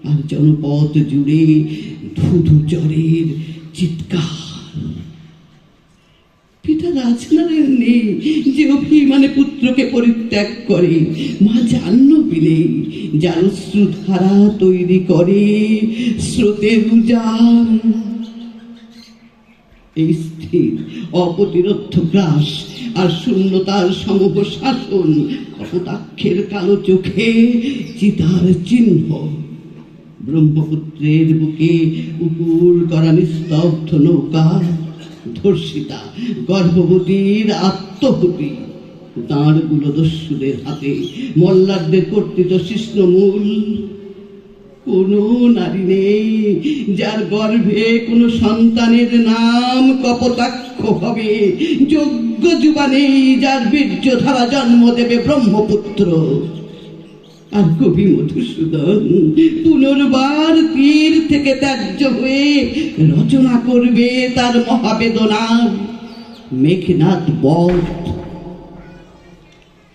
আর জনপথ জুড়ে ধুধু চরের চিৎকার। পিতা রাজনারায়ণ নেই যে অভিমানে পুত্রকে পরিত্যাগ করে, মা জাহ্নবী নেই যার অশ্রুধারা তৈরি করে স্রোতের উজান। এই স্থির অপ্রতিরোধ্য গ্রাস আর শূন্যতার সমূহ শাসন, কপোতাক্ষের কালো চোখে চিতার চিহ্ন। ব্রহ্মপুত্রের বুকে উপুর করা নিস্তব্ধ নৌকা, ধর্ষিতা গর্ভবতীর আত্মহুতি, তাঁর গুলদস্যুদের হাতে মল্লারদের কর্তৃত শিষ্ণমূল। কোনো নারী নেই যার গর্ভে কোনো সন্তানের নাম কপোতাক্ষ হবে, যোগ্য যুবা নেই যার বীর্যধারা জন্ম দেবে ব্রহ্মপুত্র। আর কবি মধুসূদন পুনর্বার তীর থেকে ত্যায্য হয়ে রচনা করবে তার মহাবেদনার মেঘনাদ বধ।